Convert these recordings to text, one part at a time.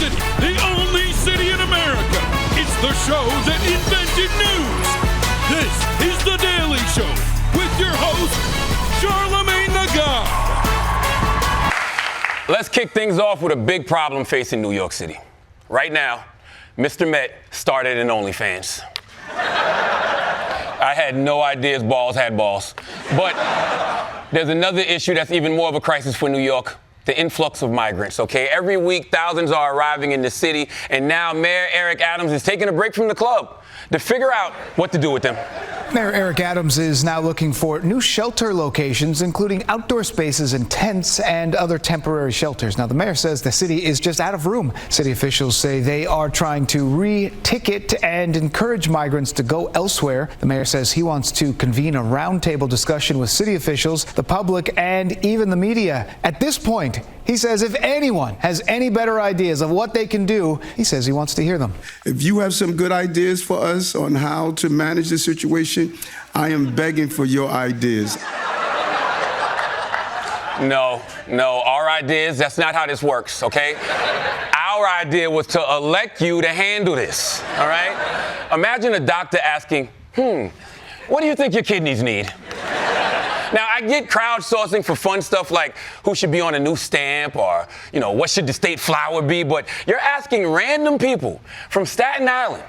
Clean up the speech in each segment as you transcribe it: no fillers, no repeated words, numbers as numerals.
City, the only city in America. It's the show that invented news. This is The Daily Show with your host, Charlamagne the God. Let's kick things off with a big problem facing New York City. Right now, Mr. Met started an OnlyFans. I had no idea his balls had balls. But there's another issue that's even more of a crisis for New York. The influx of migrants, okay? Every week, thousands are arriving in the city, and now Mayor Eric Adams is taking a break from the club to figure out what to do with them. Mayor Eric Adams is now looking for new shelter locations, including outdoor spaces and tents and other temporary shelters. Now, the mayor says the city is just out of room. City officials say they are trying to re-ticket and encourage migrants to go elsewhere. The mayor says he wants to convene a roundtable discussion with city officials, the public, and even the media. At this point, he says if anyone has any better ideas of what they can do, he says he wants to hear them. If you have some good ideas for us on how to manage the situation, I am begging for your ideas. No, our ideas, that's not how this works, okay? Our idea was to elect you to handle this, all right? Imagine a doctor asking, what do you think your kidneys need? Now, I get crowdsourcing for fun stuff like who should be on a new stamp or, what should the state flower be, but you're asking random people from Staten Island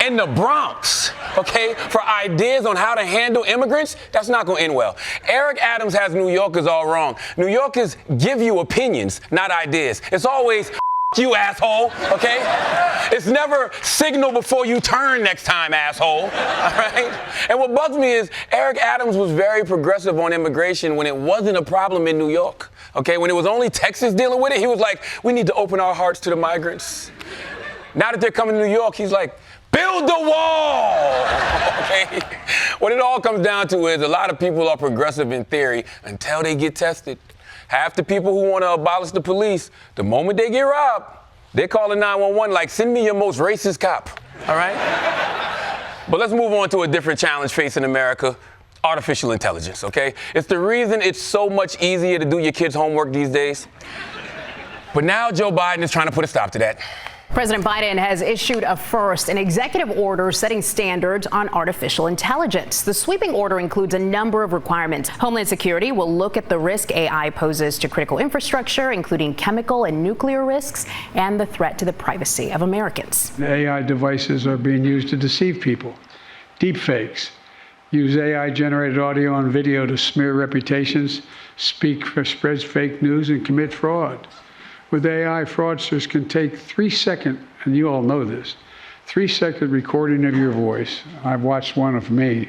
and the Bronx, okay, for ideas on how to handle immigrants. That's not going to end well. Eric Adams has New Yorkers all wrong. New Yorkers give you opinions, not ideas. It's always you, asshole, okay? It's never signal before you turn next time, asshole, all right? And what bugs me is Eric Adams was very progressive on immigration when it wasn't a problem in New York, okay? When it was only Texas dealing with it, he was like, we need to open our hearts to the migrants. Now that they're coming to New York, he's like, build the wall, okay? What it all comes down to is a lot of people are progressive in theory until they get tested. Half the people who want to abolish the police, the moment they get robbed, they're calling 911 like, send me your most racist cop, all right? But let's move on to a different challenge facing America, artificial intelligence, okay? It's the reason it's so much easier to do your kids' homework these days. But now Joe Biden is trying to put a stop to that. President Biden has issued an executive order setting standards on artificial intelligence. The sweeping order includes a number of requirements. Homeland Security will look at the risk AI poses to critical infrastructure, including chemical and nuclear risks, and the threat to the privacy of Americans. AI devices are being used to deceive people. Deepfakes use AI-generated audio and video to smear reputations, spread fake news, and commit fraud. With AI, fraudsters can take 3-second, and you all know this, 3-second recording of your voice. I've watched one of me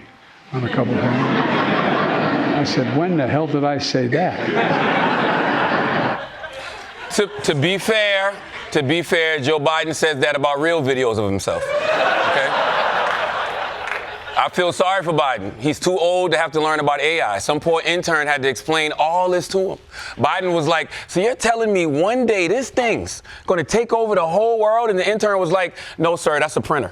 on a couple of things. I said, when the hell did I say that? To be fair, Joe Biden says that about real videos of himself, okay? I feel sorry for Biden. He's too old to have to learn about AI. Some poor intern had to explain all this to him. Biden was like, so you're telling me one day this thing's going to take over the whole world? And the intern was like, no, sir, that's a printer.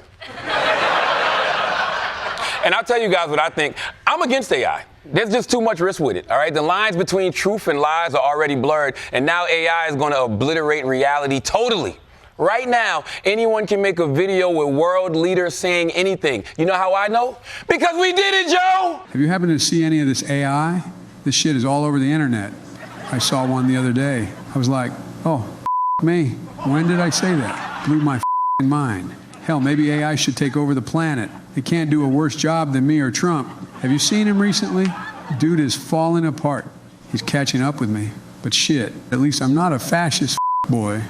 And I'll tell you guys what I think. I'm against AI. There's just too much risk with it, all right? The lines between truth and lies are already blurred, and now AI is going to obliterate reality totally. Right now, anyone can make a video with world leaders saying anything. You know how I know? Because we did it, Joe! Have you happened to see any of this AI? This shit is all over the internet. I saw one the other day. I was like, oh, me. When did I say that? Blew my mind. Hell, maybe AI should take over the planet. They can't do a worse job than me or Trump. Have you seen him recently? Dude is falling apart. He's catching up with me. But shit, at least I'm not a fascist boy.